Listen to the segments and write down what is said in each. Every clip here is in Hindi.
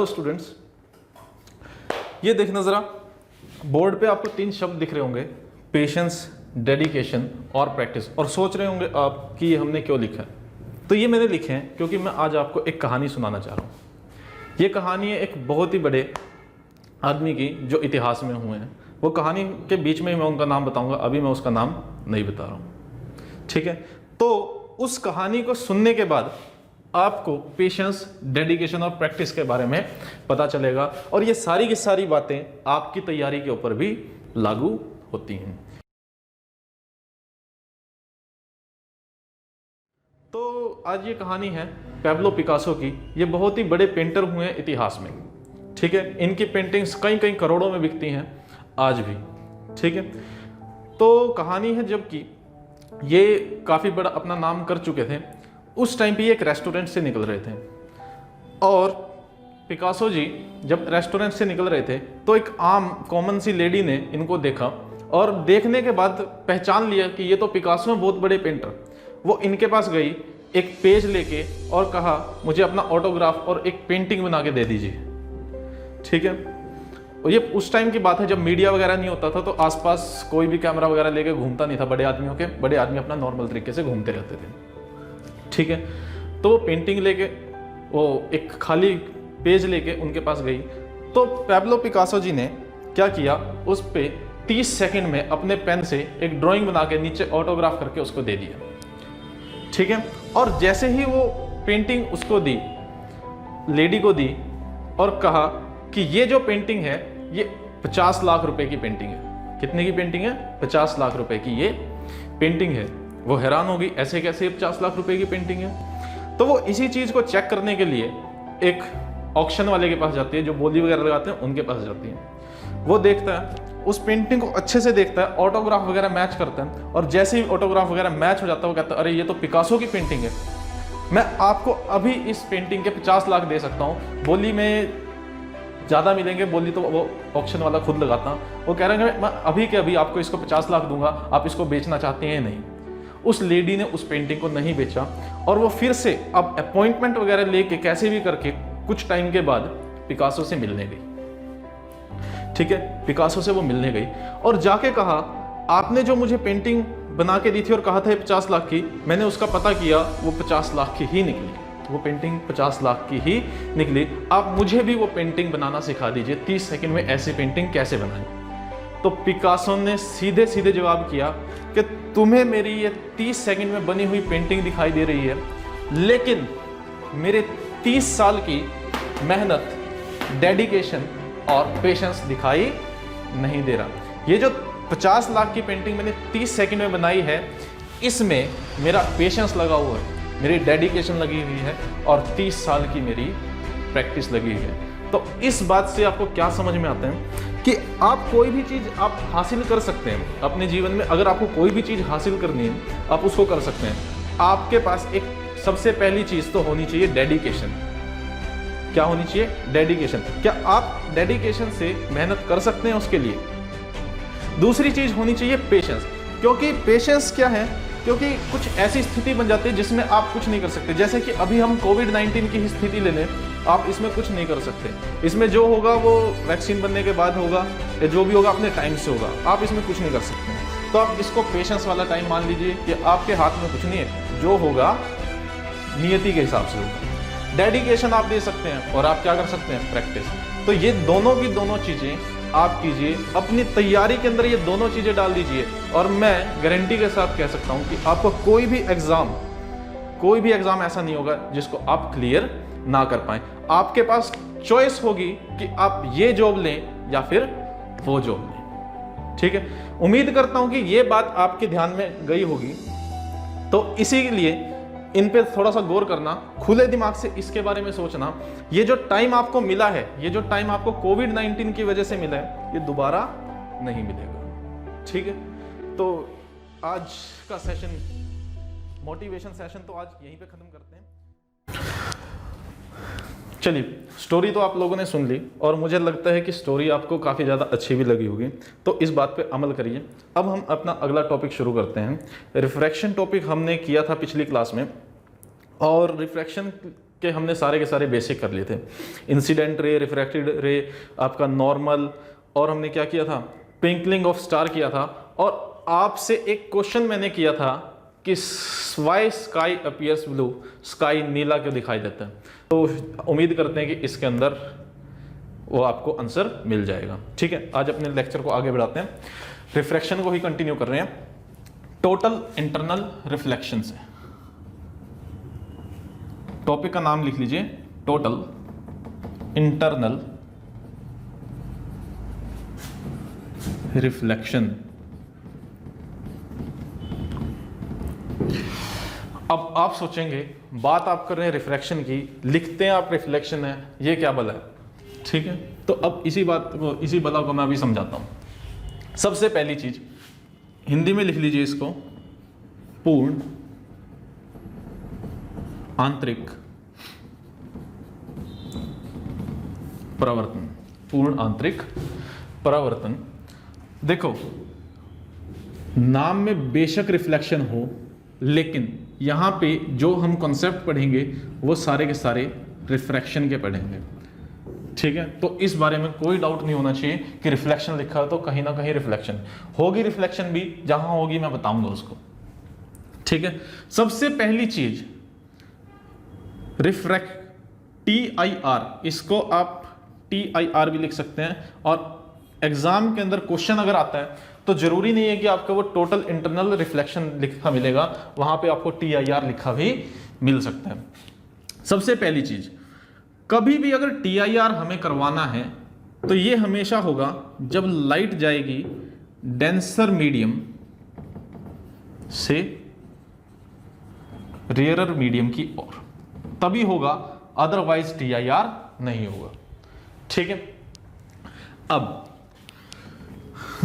हेलो स्टूडेंट्स, ये देखना ज़रा, बोर्ड पे आपको 3 शब्द दिख रहे होंगे, पेशेंस, डेडिकेशन और प्रैक्टिस, और सोच रहे होंगे आप कि ये हमने क्यों लिखा है। तो ये मैंने लिखे हैं क्योंकि मैं आज आपको एक कहानी सुनाना चाह रहा हूँ। ये कहानी है एक बहुत ही बड़े आदमी की जो इतिहास में हुए हैं। वो कहानी के बीच में ही मैं उनका नाम बताऊंगा, अभी मैं उसका नाम नहीं बता रहा हूँ, ठीक है। तो उस कहानी को सुनने के बाद आपको पेशेंस, डेडिकेशन और प्रैक्टिस के बारे में पता चलेगा, और ये सारी की सारी बातें आपकी तैयारी के ऊपर भी लागू होती हैं। तो आज ये कहानी है पैब्लो पिकासो की। ये बहुत ही बड़े पेंटर हुए हैं इतिहास में, ठीक है। इनकी पेंटिंग्स कई कई करोड़ों में बिकती हैं आज भी, ठीक है। तो कहानी है जबकि ये काफ़ी बड़ा अपना नाम कर चुके थे। उस टाइम पे ये एक रेस्टोरेंट से निकल रहे थे, और पिकासो जी जब रेस्टोरेंट से निकल रहे थे तो एक आम कॉमन सी लेडी ने इनको देखा, और देखने के बाद पहचान लिया कि ये तो पिकासो हैं, बहुत बड़े पेंटर। वो इनके पास गई, एक पेज लेके, और कहा मुझे अपना ऑटोग्राफ और एक पेंटिंग बना के दे दीजिए, ठीक है। और ये उस टाइम की बात है जब मीडिया वगैरह नहीं होता था, तो आसपास कोई भी कैमरा वगैरह लेके घूमता नहीं था बड़े आदमियों के। बड़े आदमी अपना नॉर्मल तरीके से घूमते रहते थे, ठीक है। तो वो पेंटिंग लेके, वो एक खाली पेज लेके उनके पास गई। तो पैब्लो पिकासो जी ने क्या किया, उस पे 30 सेकंड में अपने पेन से एक ड्राइंग बना के नीचे ऑटोग्राफ करके उसको दे दिया, ठीक है। और जैसे ही वो पेंटिंग उसको दी, लेडी को दी, और कहा कि ये जो पेंटिंग है ये 50 लाख रुपए की पेंटिंग है। कितने की पेंटिंग है? 50 लाख रुपए की ये पेंटिंग है। वो हैरान हो गई, ऐसे कैसे 50 लाख रुपए की पेंटिंग है। तो वो इसी चीज को चेक करने के लिए एक ऑक्शन वाले के पास जाती है, जो बोली वगैरह लगाते हैं उनके पास जाती है। वो देखता है, उस पेंटिंग को अच्छे से देखता है, ऑटोग्राफ वगैरह मैच करता है, और जैसे ही ऑटोग्राफ वगैरह मैच हो जाता है वो कहता है अरे ये तो पिकासो की पेंटिंग है, मैं आपको अभी इस पेंटिंग के 50 लाख दे सकता हूँ। बोली में ज़्यादा मिलेंगे, बोली तो वो ऑक्शन वाला खुद लगाता। वो कह रहे हैं मैं अभी के अभी आपको इसको 50 लाख दूंगा, आप इसको बेचना चाहते हैं? नहीं। उस लेडी ने उस पेंटिंग को नहीं बेचा, और वो फिर से अब अपॉइंटमेंट वगैरह लेके कैसे भी करके कुछ टाइम के बाद पिकासो से मिलने गई, ठीक है। पिकासो से वो मिलने गई और जाके कहा आपने जो मुझे पेंटिंग बना के दी थी और कहा था 50 लाख की, मैंने उसका पता किया, वो 50 लाख की ही निकली। वो पेंटिंग 50 लाख की ही निकली। आप मुझे भी वो पेंटिंग बनाना सिखा दीजिए, 30 सेकंड में ऐसी पेंटिंग कैसे बनाएं। तो पिकासो ने सीधे सीधे जवाब किया कि तुम्हें मेरी ये 30 सेकंड में बनी हुई पेंटिंग दिखाई दे रही है, लेकिन मेरे 30 साल की मेहनत, डेडिकेशन और पेशेंस दिखाई नहीं दे रहा। ये जो 50 लाख की पेंटिंग मैंने 30 सेकंड में बनाई है, इसमें मेरा पेशेंस लगा हुआ है, मेरी डेडिकेशन लगी हुई है, और 30 साल की मेरी प्रैक्टिस लगी हुई है। तो इस बात से आपको क्या समझ में आता है कि आप कोई भी चीज़ आप हासिल कर सकते हैं अपने जीवन में। अगर आपको कोई भी चीज़ हासिल करनी है, आप उसको कर सकते हैं। आपके पास एक सबसे पहली चीज़ तो होनी चाहिए डेडिकेशन। क्या होनी चाहिए? डेडिकेशन। क्या आप डेडिकेशन से मेहनत कर सकते हैं उसके लिए? दूसरी चीज़ होनी चाहिए पेशेंस। क्योंकि पेशेंस क्या है, क्योंकि कुछ ऐसी स्थिति बन जाती है जिसमें आप कुछ नहीं कर सकते। जैसे कि अभी हम कोविड-19 की स्थिति ले लें, आप इसमें कुछ नहीं कर सकते। इसमें जो होगा वो वैक्सीन बनने के बाद होगा, या जो भी होगा अपने टाइम से होगा, आप इसमें कुछ नहीं कर सकते। तो आप इसको पेशेंस वाला टाइम मान लीजिए कि आपके हाथ में कुछ नहीं है, जो होगा नियति के हिसाब से होगा। डेडिकेशन आप दे सकते हैं, और आप क्या कर सकते हैं? प्रैक्टिस। तो ये दोनों की दोनों चीज़ें आप कीजिए, अपनी तैयारी के अंदर ये दोनों चीज़ें डाल दीजिए, और मैं गारंटी के साथ कह सकता हूँ कि आपको कोई भी एग्ज़ाम ऐसा नहीं होगा जिसको आप क्लियर ना कर पाएं। आपके पास चॉइस होगी कि आप ये जॉब लें या फिर वो जॉब लें, ठीक है। उम्मीद करता हूँ कि ये बात आपके ध्यान में गई होगी। तो इसीलिए इन पे थोड़ा सा गौर करना, खुले दिमाग से इसके बारे में सोचना। ये जो टाइम आपको मिला है, ये जो टाइम आपको कोविड-19 की वजह से मिला है, ये दोबारा नहीं मिलेगा, ठीक है। तो आज का सेशन, मोटिवेशन सेशन, तो आज यहीं पे खत्म करते हैं। चलिए, स्टोरी तो आप लोगों ने सुन ली, और मुझे लगता है कि स्टोरी आपको काफ़ी ज़्यादा अच्छी भी लगी होगी। तो इस बात पे अमल करिए। अब हम अपना अगला टॉपिक शुरू करते हैं। रिफ्रैक्शन टॉपिक हमने किया था पिछली क्लास में, और रिफ्रैक्शन के हमने सारे के सारे बेसिक कर लिए थे। इंसिडेंट रे, रिफ्रैक्टेड रे, आपका नॉर्मल, और हमने क्या किया था, ट्विंकलिंग ऑफ स्टार किया था। और आपसे एक क्वेश्चन मैंने किया था कि why sky appears blue, sky नीला क्यों दिखाई देता है। तो उम्मीद करते हैं कि इसके अंदर वो आपको आंसर मिल जाएगा। ठीक है, आज अपने लेक्चर को आगे बढ़ाते हैं, रिफ्रैक्शन को ही कंटिन्यू कर रहे हैं। टोटल इंटरनल रिफ्लेक्शन से टॉपिक का नाम लिख लीजिए, टोटल इंटरनल रिफ्लेक्शन। अब आप सोचेंगे, बात आप कर रहे हैं रिफ्रैक्शन की, लिखते हैं आप रिफ्लेक्शन है, ये क्या बला है। ठीक है, तो अब इसी बला को मैं अभी समझाता हूं। सबसे पहली चीज हिंदी में लिख लीजिए इसको, पूर्ण आंतरिक परावर्तन। पूर्ण आंतरिक परावर्तन। देखो, नाम में बेशक रिफ्लेक्शन हो, लेकिन यहां पे जो हम कॉन्सेप्ट पढ़ेंगे वो सारे के सारे रिफ्रैक्शन के पढ़ेंगे। ठीक है, तो इस बारे में कोई डाउट नहीं होना चाहिए कि रिफ्लेक्शन लिखा है तो कहीं ना कहीं रिफ्लेक्शन होगी। रिफ्लेक्शन भी जहां होगी मैं बताऊंगा उसको। ठीक है, सबसे पहली चीज रिफ्रैक्ट, TIR, इसको आप TIR भी लिख सकते हैं। और एग्जाम के अंदर क्वेश्चन अगर आता है तो जरूरी नहीं है कि आपको वो टोटल इंटरनल रिफ्लेक्शन लिखा मिलेगा, वहां पे आपको TIR लिखा भी मिल सकता है। सबसे पहली चीज, कभी भी अगर TIR हमें करवाना है तो ये हमेशा होगा जब लाइट जाएगी डेंसर मीडियम से रेयरर मीडियम की ओर, तभी होगा, अदरवाइज TIR नहीं होगा। ठीक है, अब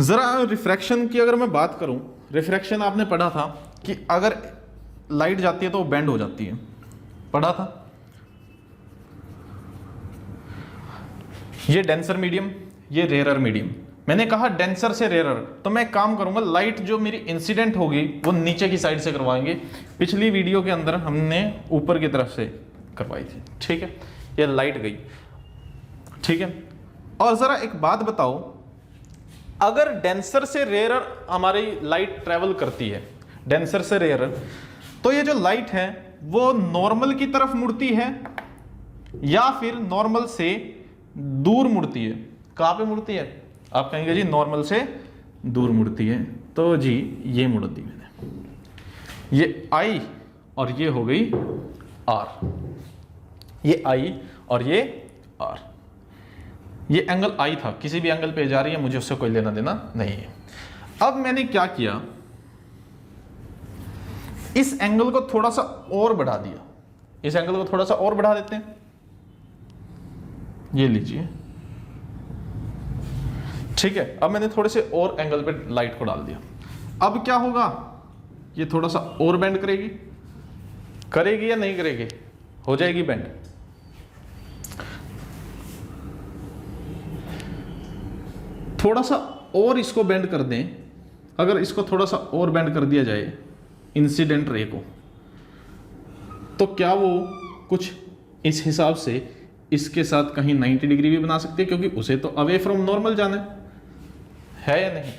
जरा रिफ्रैक्शन की अगर मैं बात करूं, रिफ्रैक्शन आपने पढ़ा था कि अगर लाइट जाती है तो वो बेंड हो जाती है, पढ़ा था। ये डेंसर मीडियम, ये रेयरर मीडियम। मैंने कहा डेंसर से रेयरर, तो मैं काम करूंगा, लाइट जो मेरी इंसिडेंट होगी वो नीचे की साइड से करवाएंगे। पिछली वीडियो के अंदर हमने ऊपर की तरफ से करवाई थी। ठीक है, ये लाइट गई। ठीक है, और जरा एक बात बताओ, अगर डेंसर से रेयरर हमारी लाइट ट्रेवल करती है, डेंसर से रेयरर, तो ये जो लाइट है वो नॉर्मल की तरफ मुड़ती है या फिर नॉर्मल से दूर मुड़ती है। कहां पे मुड़ती है? आप कहेंगे जी नॉर्मल से दूर मुड़ती है, तो जी ये मुड़ दी मैंने, ये I और ये हो गई R, ये I और ये R। ये एंगल I था, किसी भी एंगल पे जा रही है, मुझे उससे कोई लेना देना नहीं है। अब मैंने क्या किया, इस एंगल को थोड़ा सा और बढ़ा दिया, इस एंगल को थोड़ा सा और बढ़ा देते हैं, ये लीजिए। ठीक है, अब मैंने थोड़े से और एंगल पे लाइट को डाल दिया। अब क्या होगा, ये थोड़ा सा और बेंड करेगी, करेगी या नहीं करेगी? हो जाएगी बेंड। थोड़ा सा और इसको बेंड कर दें, अगर इसको थोड़ा सा और बेंड कर दिया जाए इंसिडेंट रे को, तो क्या वो कुछ इस हिसाब से इसके साथ कहीं 90 डिग्री भी बना सकते हैं, क्योंकि उसे तो अवे फ्रॉम नॉर्मल जाना है या नहीं?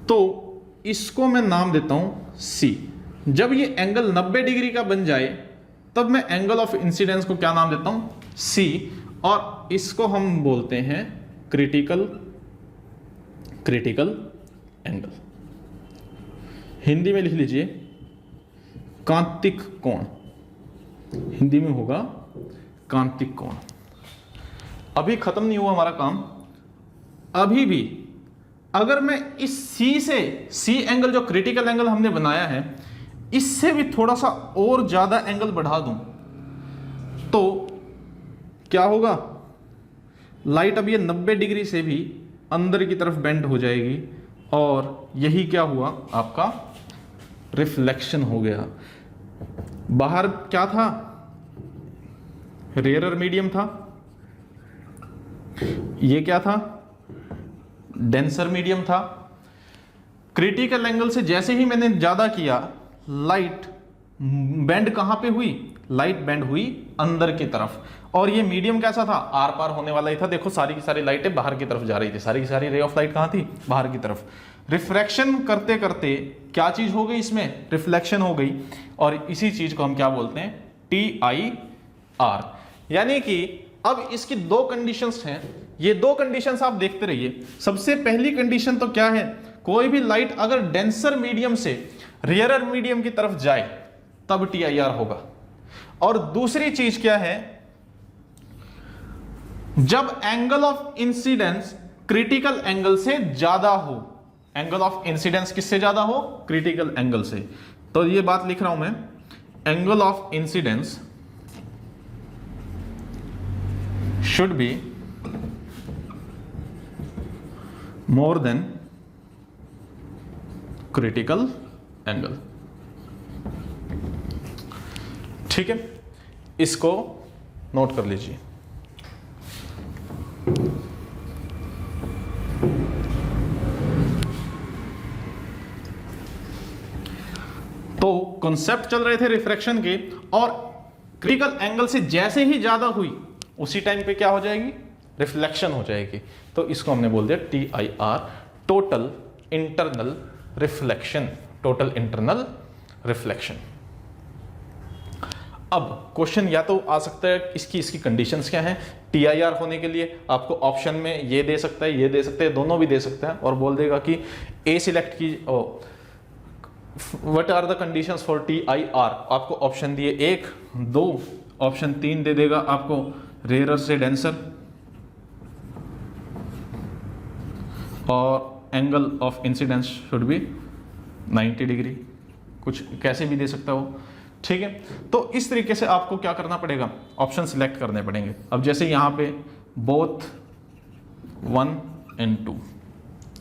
तो इसको मैं नाम देता हूं C। जब ये एंगल 90 डिग्री का बन जाए तब मैं एंगल ऑफ इंसिडेंस को क्या नाम देता हूं? C। और इसको हम बोलते हैं क्रिटिकल एंगल। हिंदी में लिख लीजिए कांतिक कोण, हिंदी में होगा कांतिक कोण। अभी खत्म नहीं हुआ हमारा काम, अभी भी अगर मैं इस C एंगल जो क्रिटिकल एंगल हमने बनाया है, इससे भी थोड़ा सा और ज्यादा एंगल बढ़ा दूं तो क्या होगा, लाइट अब ये 90 डिग्री से भी अंदर की तरफ बेंड हो जाएगी, और यही क्या हुआ, आपका रिफ्लेक्शन हो गया। बाहर क्या था, रेयरर मीडियम था, ये क्या था, डेंसर मीडियम था। क्रिटिकल एंगल से जैसे ही मैंने ज्यादा किया, लाइट बेंड कहां पे हुई, लाइट बेंड हुई अंदर की तरफ, और ये मीडियम कैसा था, आर पार होने वाला ही था। देखो सारी की सारी लाइटें बाहर की तरफ जा रही थी, सारी की सारी रे ऑफ लाइट कहाँ थी, बाहर की तरफ। रिफ्रैक्शन करते करते क्या चीज हो गई, इसमें रिफ्लेक्शन हो गई, और इसी चीज को हम क्या बोलते हैं, TIR। यानी कि अब इसकी दो कंडीशंस हैं, ये दो कंडीशंस आप देखते रहिए। सबसे पहली कंडीशन तो क्या है, कोई भी लाइट अगर डेंसर मीडियम से रेयरर मीडियम की तरफ जाए तब TIR होगा। और दूसरी चीज क्या है, जब angle of incidence critical angle से ज्यादा हो। एंगल ऑफ इंसिडेंस किससे ज्यादा हो, क्रिटिकल एंगल से। तो ये बात लिख रहा हूं मैं, angle of incidence should be more than critical angle। ठीक है, इसको नोट कर लीजिए। तो कॉन्सेप्ट चल रहे थे रिफ्रैक्शन के, और क्रिटिकल एंगल से जैसे ही ज्यादा हुई उसी टाइम पे क्या हो जाएगी, रिफ्लेक्शन हो जाएगी। तो इसको हमने बोल दिया TIR, total internal reflection, total internal reflection. अब क्वेश्चन या तो आ सकता है इसकी कंडीशंस क्या हैं। TIR होने के लिए आपको ऑप्शन में ये दे सकता है, ये दे सकता है, दोनों भी दे सकता है, और बोल देगा कि ए सिलेक्ट की, what are the conditions for TIR। आपको ऑप्शन दिए 1, 2, ऑप्शन 3 दे देगा आपको रेयरर से डेंसर, और angle of incidence should be 90 degree, कुछ कैसे भी दे सकता हो। ठीक है, तो इस तरीके से आपको क्या करना पड़ेगा, ऑप्शन सिलेक्ट करने पड़ेंगे। अब जैसे यहां पे बोथ 1 and 2,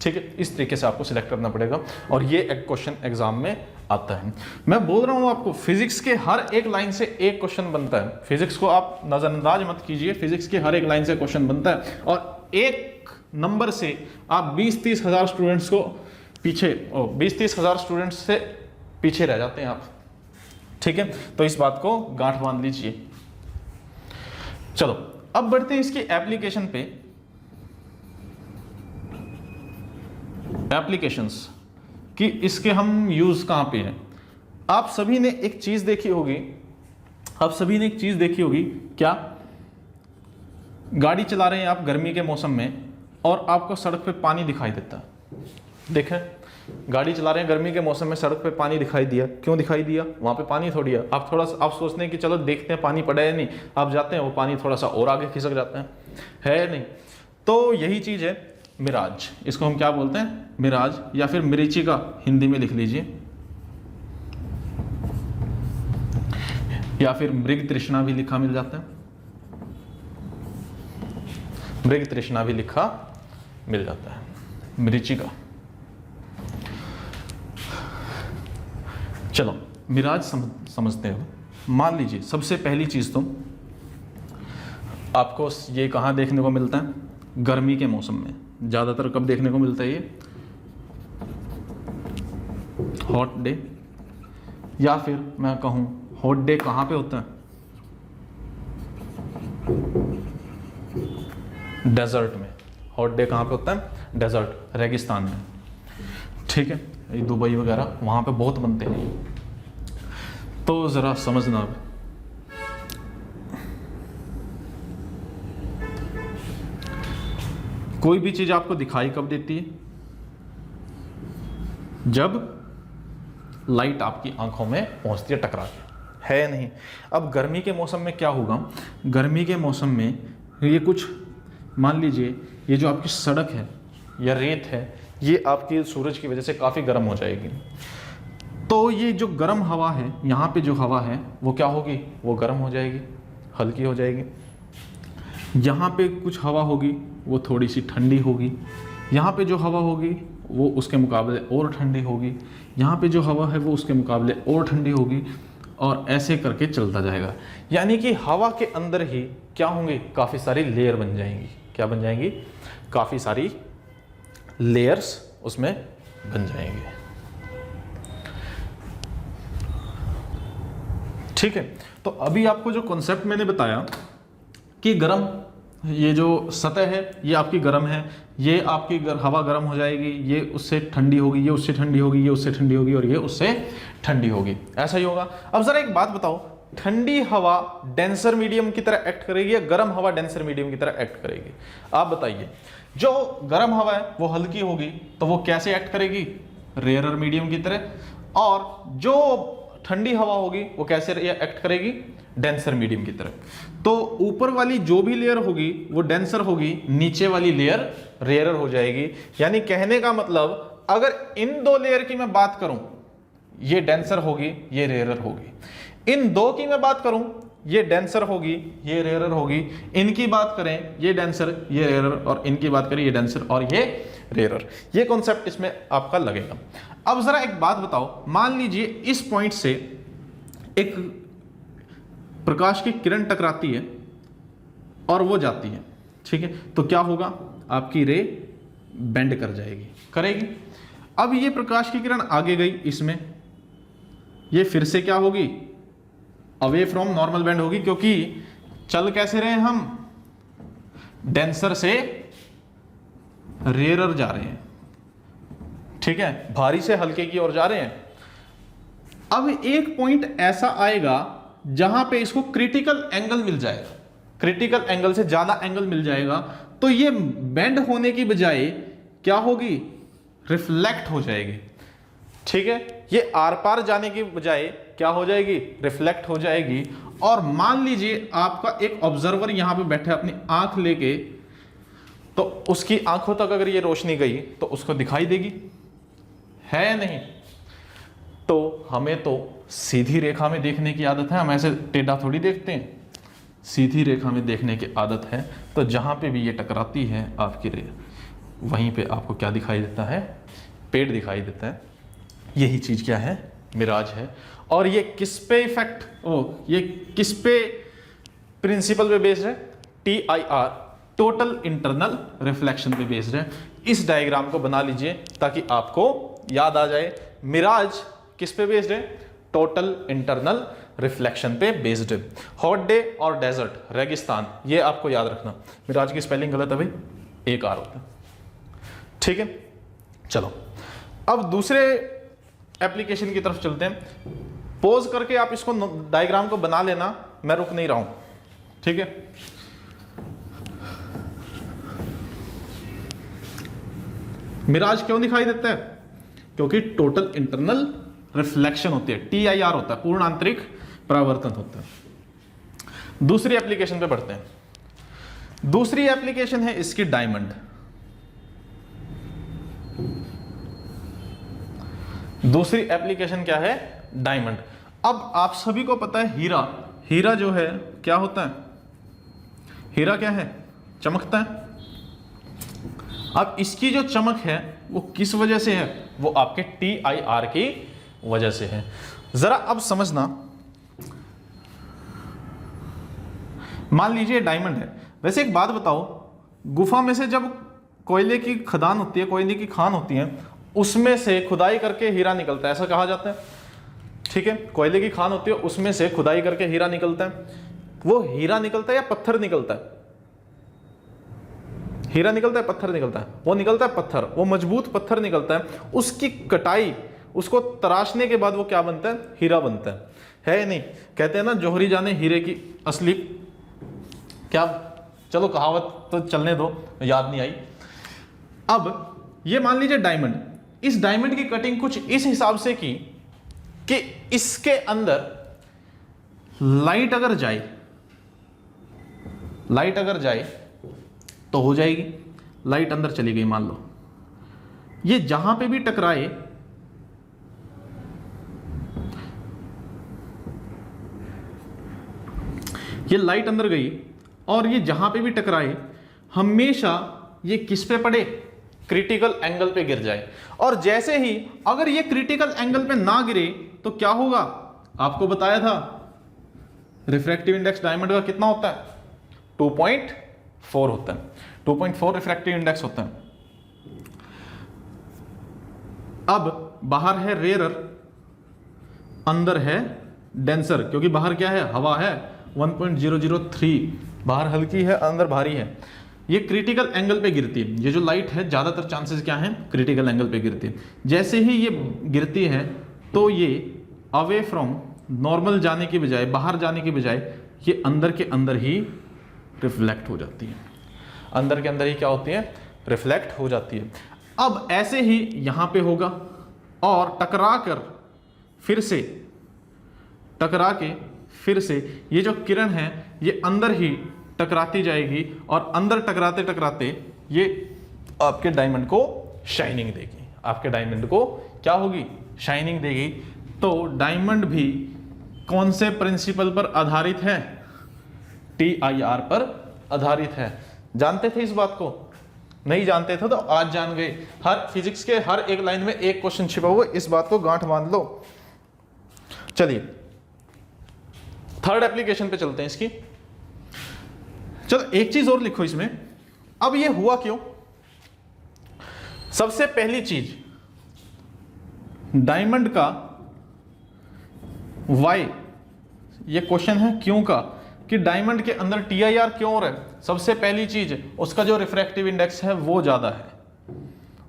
ठीक है, इस तरीके से आपको सिलेक्ट करना पड़ेगा, और ये एक क्वेश्चन एग्जाम में आता है। मैं बोल रहा हूं आपको, फिजिक्स के हर एक लाइन से एक क्वेश्चन बनता है। फिजिक्स को आप नजरअंदाज मत कीजिए, फिजिक्स के हर एक लाइन से क्वेश्चन बनता है, और एक नंबर से आप 20-30 हजार स्टूडेंट्स को पीछे, 20-30 हजार स्टूडेंट्स से पीछे रह जाते हैं आप। ठीक है, तो इस बात को गांठ बांध लीजिए। चलो अब बढ़ते हैं इसकी एप्लीकेशन पे। एप्लीकेशंस कि इसके हम यूज कहां पे हैं। आप सभी ने एक चीज देखी होगी, क्या, गाड़ी चला रहे हैं आप गर्मी के मौसम में, और आपको सड़क पे पानी दिखाई देता है। देखें, गाड़ी चला रहे हैं गर्मी के मौसम में, सड़क पे पानी दिखाई दिया, क्यों दिखाई दिया, वहां पे पानी थोड़ी है। आप सोचते हैं कि चलो देखते हैं पानी पड़ा है नहीं, आप जाते हैं, वो पानी थोड़ा सा और आगे खिसक जाता है नहीं। तो यही चीज है मिराज, इसको हम क्या बोलते हैं, मिराज, या फिर मरीचिका हिंदी में लिख लीजिए, या फिर मृग तृष्णा भी लिखा मिल जाता है, मृग तृष्णा भी लिखा मिल जाता है, मरीचिका। चलो मिराज समझते हो। मान लीजिए सबसे पहली चीज तो आपको ये कहां देखने को मिलता है, गर्मी के मौसम में। ज्यादातर कब देखने को मिलता है ये, हॉट डे, या फिर मैं कहूं हॉट डे कहां पे होता है, डेजर्ट में। हॉट डे कहां पे होता है, डेजर्ट, रेगिस्तान में। ठीक है, ये दुबई वगैरह वहां पे बहुत बनते हैं। तो जरा समझना अब, कोई भी चीज आपको दिखाई कब देती है, जब लाइट आपकी आंखों में पहुंचती है, टकरा के, है नहीं। अब गर्मी के मौसम में क्या होगा, गर्मी के मौसम में ये कुछ, मान लीजिए ये जो आपकी सड़क है या रेत है, ये आपकी सूरज की वजह से काफ़ी गर्म हो जाएगी। तो ये जो गर्म हवा है, यहाँ पे जो हवा है वो क्या होगी, वो गर्म हो जाएगी, हल्की हो जाएगी। यहाँ पे कुछ हवा होगी वो थोड़ी सी ठंडी होगी, यहाँ पे जो हवा होगी वो उसके मुकाबले और ठंडी होगी, यहाँ पे जो हवा है वो उसके मुकाबले और ठंडी होगी, और ऐसे करके चलता जाएगा। यानी कि हवा के अंदर ही क्या होंगे, काफ़ी सारी लेयर बन जाएंगी। क्या बन जाएंगी, काफ़ी सारी लेयर्स उसमें बन जाएंगे। ठीक है। तो अभी आपको जो कॉन्सेप्ट मैंने बताया कि गर्म, ये जो सतह है ये आपकी गर्म है, ये आपकी हवा गर्म हो जाएगी, ये उससे ठंडी होगी, ये उससे ठंडी होगी, ये उससे ठंडी होगी और ये उससे ठंडी होगी, ऐसा ही होगा। अब जरा एक बात बताओ, ठंडी हवा डेंसर मीडियम की तरह एक्ट करेगी या गर्म हवा डेंसर मीडियम की तरह एक्ट करेगी? आप बताइए। जो गर्म हवा है वो हल्की होगी तो वो कैसे एक्ट करेगी? रेयरर मीडियम की तरह। और जो ठंडी हवा होगी वो कैसे एक्ट करेगी? डेंसर मीडियम की तरह। तो ऊपर वाली जो भी लेयर होगी वो डेंसर होगी, नीचे वाली लेयर रेयरर हो जाएगी। यानी कहने का मतलब, अगर इन दो लेयर की मैं बात करूं, ये डेंसर होगी, ये रेयरर होगी। इन दो की मैं बात करूं, ये डेंसर होगी, ये रेयरर होगी। इनकी बात करें, ये डेंसर, ये रेयरर, और इनकी बात करें, ये डेंसर और ये रेयरर। ये कॉन्सेप्ट इसमें आपका लगेगा। अब जरा एक बात बताओ, मान लीजिए इस पॉइंट से एक प्रकाश की किरण टकराती है और वो जाती है, ठीक है, तो क्या होगा? आपकी रे बेंड कर जाएगी, करेगी। अब ये प्रकाश की किरण आगे गई इसमें, ये फिर से क्या होगी? अवे फ्रॉम नॉर्मल बेंड होगी, क्योंकि चल कैसे रहे हैं हम? डेंसर से रेयरर जा रहे हैं, ठीक है, भारी से हल्के की ओर जा रहे हैं। अब एक पॉइंट ऐसा आएगा जहां पे इसको क्रिटिकल एंगल मिल जाएगा, क्रिटिकल एंगल से ज्यादा एंगल मिल जाएगा, तो ये बेंड होने की बजाय क्या होगी? रिफ्लेक्ट हो जाएगी, ठीक है। ये आर पार जाने की बजाय क्या हो जाएगी? रिफ्लेक्ट हो जाएगी। और मान लीजिए आपका एक ऑब्जर्वर यहां पे बैठा है अपनी आंख लेके, तो उसकी आंखों तक अगर ये रोशनी गई तो उसको दिखाई देगी, है या नहीं? तो हमें तो सीधी रेखा में देखने की आदत है, हम ऐसे टेढ़ा थोड़ी देखते हैं, सीधी रेखा में देखने की आदत है। तो जहां पे भी ये टकराती है आपकी रे, वहीं पे आपको क्या दिखाई देता है? पेड़ दिखाई देता है। यही चीज क्या है? मिराज है। और ये किस पे इफेक्ट, ये किस पे प्रिंसिपल पे बेस्ड है? TIR, टोटल इंटरनल रिफ्लेक्शन पे बेस्ड है। इस डायग्राम को बना लीजिए ताकि आपको याद आ जाए। मिराज किस पे बेस्ड है? टोटल इंटरनल रिफ्लेक्शन पे बेस्ड है। हॉट डे और डेजर्ट, रेगिस्तान, ये आपको याद रखना। मिराज की स्पेलिंग गलत है भाई, एक आर होता है, ठीक है। चलो अब दूसरे एप्लीकेशन की तरफ चलते हैं। पोज करके आप इसको डायग्राम को बना लेना, मैं रुक नहीं रहा हूं, ठीक है। मिराज क्यों दिखाई देता है? क्योंकि टोटल इंटरनल रिफ्लेक्शन होती है, TIR होता है, पूर्ण आंतरिक परावर्तन होता है। दूसरी एप्लीकेशन पे बढ़ते हैं। दूसरी एप्लीकेशन है इसकी डायमंड। दूसरी एप्लीकेशन क्या है? डायमंड। अब आप सभी को पता है हीरा, हीरा जो है क्या होता है? हीरा क्या है? चमकता है। अब इसकी जो चमक है वो किस वजह से है? वो आपके TIR की वजह से है। जरा अब समझना, मान लीजिए डायमंड है। वैसे एक बात बताओ, गुफा में से जब कोयले की खदान होती है, कोयले की खान होती है, उसमें से खुदाई करके हीरा निकलता है, ऐसा कहा जाता है, ठीक है। कोयले की खान होती है, उसमें से खुदाई करके हीरा निकलता है। वो हीरा निकलता है या पत्थर निकलता है? हीरा निकलता है, पत्थर निकलता है? वो निकलता है पत्थर, वो मजबूत पत्थर निकलता है। उसकी कटाई, उसको तराशने के बाद वो क्या बनता है? हीरा बनता है या नहीं? कहते हैं ना, जोहरी जाने हीरे की असली क्या, चलो कहावत तो चलने दो, याद नहीं आई। अब ये मान लीजिए डायमंड, इस डायमंड की कटिंग कुछ इस हिसाब से की कि इसके अंदर लाइट अगर जाए, लाइट अगर जाए तो हो जाएगी। लाइट अंदर चली गई, मान लो ये जहां पे भी टकराए, ये लाइट अंदर गई और ये जहां पे भी टकराए हमेशा ये किस पे पड़े? क्रिटिकल एंगल पे गिर जाए। और जैसे ही अगर ये क्रिटिकल एंगल पे ना गिरे तो क्या होगा? आपको बताया था रिफ्रैक्टिव इंडेक्स डायमंड का कितना होता है? 2.4 होता है। 2.4 रिफ्रैक्टिव इंडेक्स होता है। अब बाहर है रेयरर, अंदर है डेंसर, क्योंकि बाहर क्या है, हवा है 1.003, बाहर हल्की है अंदर भारी है, ये क्रिटिकल एंगल पे गिरती है। ये जो लाइट है ज़्यादातर चांसेस क्या हैं, क्रिटिकल एंगल पे गिरती है। जैसे ही ये गिरती है तो ये अवे फ्रॉम नॉर्मल जाने की बजाय, बाहर जाने की बजाय, ये अंदर के अंदर ही रिफ्लेक्ट हो जाती है। अंदर के अंदर ही क्या होती है, रिफ्लेक्ट हो जाती है। अब ऐसे ही यहाँ पे होगा और टकरा कर फिर से, टकरा के फिर से ये जो किरण है ये अंदर ही टकराती जाएगी और अंदर टकराते टकराते ये आपके डायमंड को शाइनिंग देगी, आपके डायमंड को क्या होगी, शाइनिंग देगी। तो डायमंड भी कौन से प्रिंसिपल पर आधारित है, TIR पर आधारित है। जानते थे इस बात को? नहीं जानते थे तो आज जान गए। हर फिजिक्स के हर एक लाइन में एक क्वेश्चन छिपा हुआ, इस बात को गांठ बांध लो। चलिए थर्ड एप्लीकेशन पे चलते हैं इसकी। चलो एक चीज और लिखो इसमें। अब ये हुआ क्यों? सबसे पहली चीज, डायमंड का वाई, ये क्वेश्चन है क्यों का, कि डायमंड के अंदर TIR क्यों हो रहा है। सबसे पहली चीज, उसका जो रिफ्रैक्टिव इंडेक्स है वो ज्यादा है।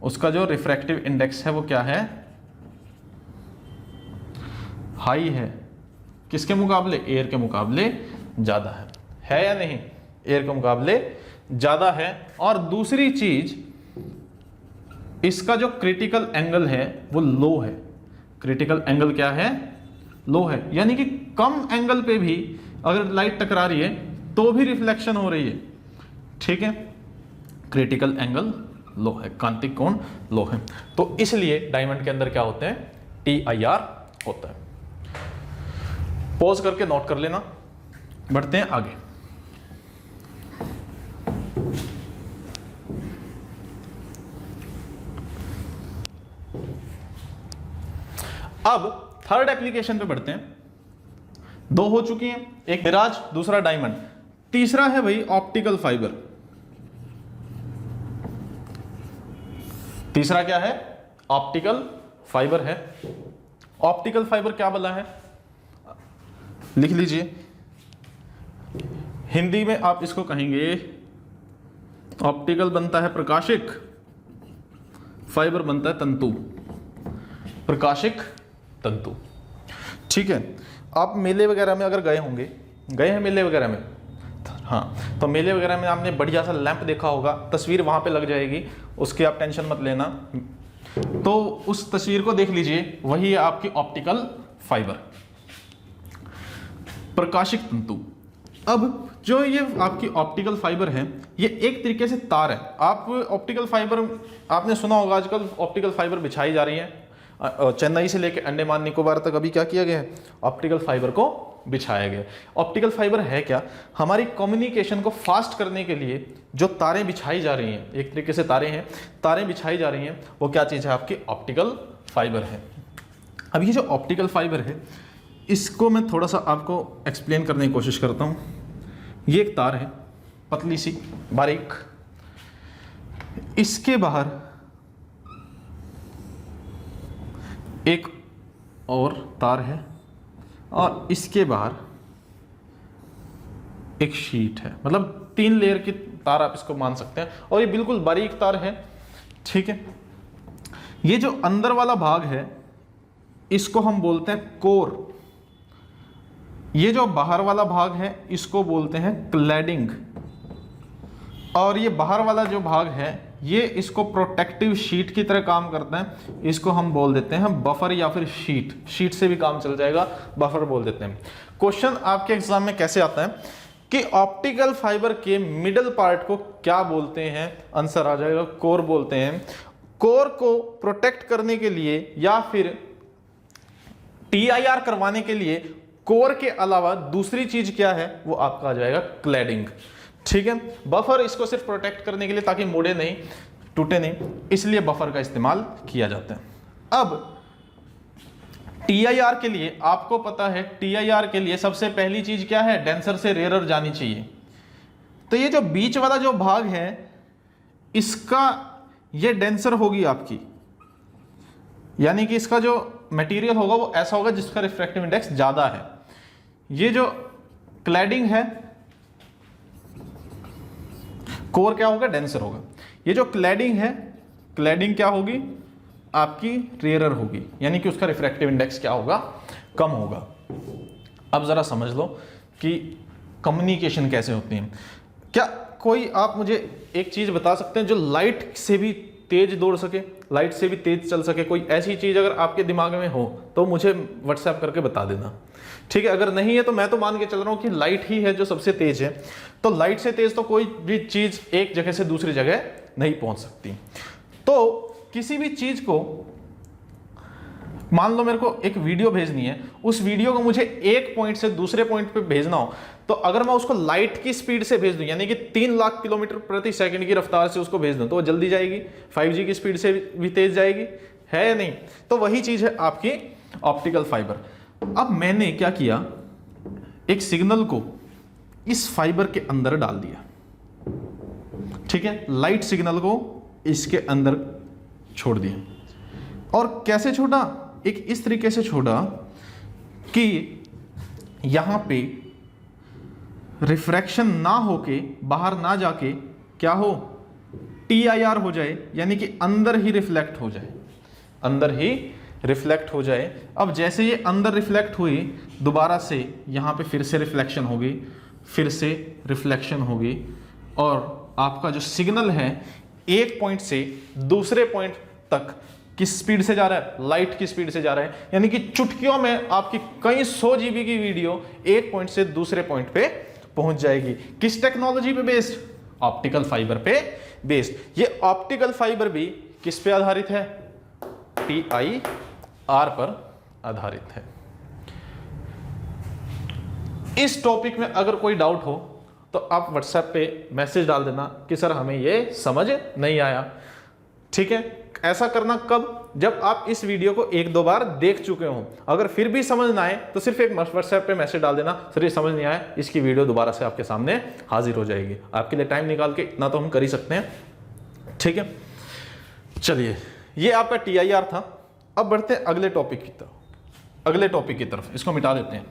उसका जो रिफ्रैक्टिव इंडेक्स है वो क्या है, हाई है। किसके मुकाबले, एयर के मुकाबले ज्यादा है या नहीं, एयर के मुकाबले ज्यादा है। और दूसरी चीज, इसका जो क्रिटिकल एंगल है वो लो है। क्रिटिकल एंगल क्या है, लो है, यानी कि कम एंगल पे भी अगर लाइट टकरा रही है तो भी रिफ्लेक्शन हो रही है, ठीक है। क्रिटिकल एंगल लो है, कांतिक कोण लो है, तो इसलिए डायमंड के अंदर क्या होते हैं, TIR होता है। पॉज करके नोट कर लेना, बढ़ते हैं आगे। अब थर्ड एप्लीकेशन पे बढ़ते हैं। दो हो चुकी हैं, एक मिराज, दूसरा डायमंड। तीसरा है भाई ऑप्टिकल फाइबर। तीसरा क्या है, ऑप्टिकल फाइबर है। ऑप्टिकल फाइबर क्या बोला है, लिख लीजिए। हिंदी में आप इसको कहेंगे, ऑप्टिकल बनता है प्रकाशिक, फाइबर बनता है तंतु, प्रकाशिक तंतु, ठीक है। आप मेले वगैरह में अगर गए होंगे, गए हैं मेले वगैरह में, हाँ, तो मेले वगैरह में आपने बढ़िया सा लैंप देखा होगा, तस्वीर वहां पे लग जाएगी, उसकी आप टेंशन मत लेना। तो उस तस्वीर को देख लीजिए, वही है आपकी ऑप्टिकल फाइबर, प्रकाशिक तंतु। अब जो ये आपकी ऑप्टिकल फाइबर है, ये एक तरीके से तार है। आप ऑप्टिकल फाइबर, आपने सुना होगा आजकल ऑप्टिकल फाइबर बिछाई जा रही है। चेन्नई से लेकर अंडमान निकोबार तक अभी क्या किया गया है, ऑप्टिकल फाइबर को बिछाया गया। ऑप्टिकल फाइबर है क्या, हमारी कम्युनिकेशन को फास्ट करने के लिए जो तारें बिछाई जा रही हैं, एक तरीके से तारें हैं, तारें बिछाई जा रही हैं, वो क्या चीज़ है, आपकी ऑप्टिकल फाइबर है। अब ये जो ऑप्टिकल फाइबर है, इसको मैं थोड़ा सा आपको एक्सप्लेन करने की कोशिश करता हूँ। ये एक तार है, पतली सी, बारीक, इसके बाहर एक और तार है और इसके बाहर एक शीट है, मतलब 3 लेयर की तार आप इसको मान सकते हैं। और ये बिल्कुल बारीक तार है, ठीक है। ये जो अंदर वाला भाग है इसको हम बोलते हैं कोर, ये जो बाहर वाला भाग है इसको बोलते हैं क्लैडिंग, और ये बाहर वाला जो भाग है ये इसको प्रोटेक्टिव शीट की तरह काम करता है, इसको हम बोल देते हैं बफर या फिर शीट। शीट से भी काम चल जाएगा, बफर बोल देते हैं। क्वेश्चन आपके एग्जाम में कैसे आता है कि ऑप्टिकल फाइबर के मिडल पार्ट को क्या बोलते हैं, आंसर आ जाएगा कोर बोलते हैं। कोर को प्रोटेक्ट करने के लिए या फिर TIR करवाने के लिए कोर के अलावा दूसरी चीज क्या है, वो आपका आ जाएगा क्लैडिंग, ठीक है। बफर इसको सिर्फ प्रोटेक्ट करने के लिए, ताकि मुड़े नहीं, टूटे नहीं, इसलिए बफर का इस्तेमाल किया जाता है। अब TIR के लिए आपको पता है, TIR के लिए सबसे पहली चीज क्या है, डेंसर से रेयरर जानी चाहिए। तो ये जो बीच वाला जो भाग है इसका ये डेंसर होगी आपकी, यानी कि इसका जो मटेरियल होगा वो ऐसा होगा जिसका रिफ्रैक्टिव इंडेक्स ज्यादा है। ये जो क्लैडिंग है, कोर क्या होगा, डेंसर होगा। ये जो क्लैडिंग है, क्लैडिंग क्या होगी, आपकी रेयरर होगी, यानी कि उसका रिफ्रैक्टिव इंडेक्स क्या होगा, कम होगा। अब जरा समझ लो कि कम्युनिकेशन कैसे होती है। क्या कोई आप मुझे एक चीज बता सकते हैं जो लाइट से भी तेज दौड़ सके, लाइट से भी तेज चल सके? कोई ऐसी चीज अगर आपके दिमाग में हो तो मुझे व्हाट्सएप करके बता देना, ठीक है। अगर नहीं है तो मैं तो मान के चल रहा हूं कि लाइट ही है जो सबसे तेज है। तो लाइट से तेज तो कोई भी चीज एक जगह से दूसरी जगह नहीं पहुंच सकती। तो किसी भी चीज को, मान लो मेरे को एक वीडियो भेजनी है, उस वीडियो को मुझे एक पॉइंट से दूसरे पॉइंट पे भेजना हो, तो अगर मैं उसको लाइट की स्पीड से भेज दूं, यानी कि 3 लाख किलोमीटर प्रति सेकंड की रफ्तार से उसको भेज दूं, तो वो जल्दी जाएगी, 5G की स्पीड से भी तेज जाएगी, है या नहीं? तो वही चीज है आपकी ऑप्टिकल फाइबर। अब मैंने क्या किया, एक सिग्नल को इस फाइबर के अंदर डाल दिया, ठीक है, लाइट सिग्नल को इसके अंदर छोड़ दिया। और कैसे छोड़ा, एक इस तरीके से छोड़ा कि यहां पे रिफ्रैक्शन ना होके, बाहर ना जाके क्या हो, TIR हो जाए, यानी कि अंदर ही रिफ्लेक्ट हो जाए, अंदर ही रिफ्लेक्ट हो जाए। अब जैसे ये अंदर रिफ्लेक्ट हुई, दोबारा से यहाँ पे फिर से रिफ्लेक्शन होगी, फिर से रिफ्लेक्शन होगी, और आपका जो सिग्नल है एक पॉइंट से दूसरे पॉइंट तक किस स्पीड से जा रहा है, लाइट की स्पीड से जा रहा है। यानी कि चुटकियों में आपकी कई 100 GB की वीडियो एक पॉइंट से दूसरे पॉइंट पे पहुंच जाएगी। किस टेक्नोलॉजी पे बेस्ड, ऑप्टिकल फाइबर पे बेस्ड। ये ऑप्टिकल फाइबर भी किस पे आधारित है, TIR पर आधारित है। इस टॉपिक में अगर कोई डाउट हो तो आप व्हाट्सएप पे मैसेज डाल देना कि सर हमें ये समझ नहीं आया, ठीक है। ऐसा करना कब, जब आप इस वीडियो को 1-2 बार देख चुके हो। अगर फिर भी समझ ना आए तो सिर्फ एक व्हाट्सएप पे मैसेज डाल देना, सर ये समझ नहीं आया, इसकी वीडियो दोबारा से आपके सामने हाजिर हो जाएगी। आपके लिए टाइम निकाल के इतना तो हम कर ही सकते हैं, ठीक है। चलिए, ये आपका TIR था। अब बढ़ते हैं अगले टॉपिक की तरफ, अगले टॉपिक की तरफ। इसको मिटा देते हैं।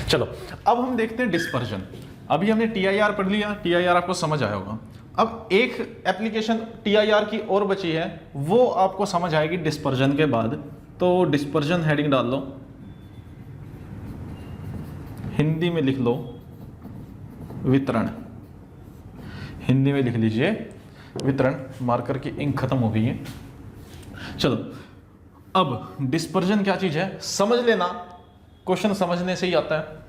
चलो, अब हम देखते हैं डिस्पर्जन। अभी हमने TIR पढ़ लिया, TIR आपको समझ आया होगा। अब एक एप्लीकेशन TIR की और बची है, वो आपको समझ आएगी डिस्पर्जन के बाद। तो डिस्पर्जन हेडिंग डाल लो, हिंदी में लिख लो वितरण, हिंदी में लिख लीजिए वितरण। मार्कर की इंक खत्म हो गई है। चलो, अब डिस्पर्जन क्या चीज है समझ लेना, क्वेश्चन समझने से ही आता है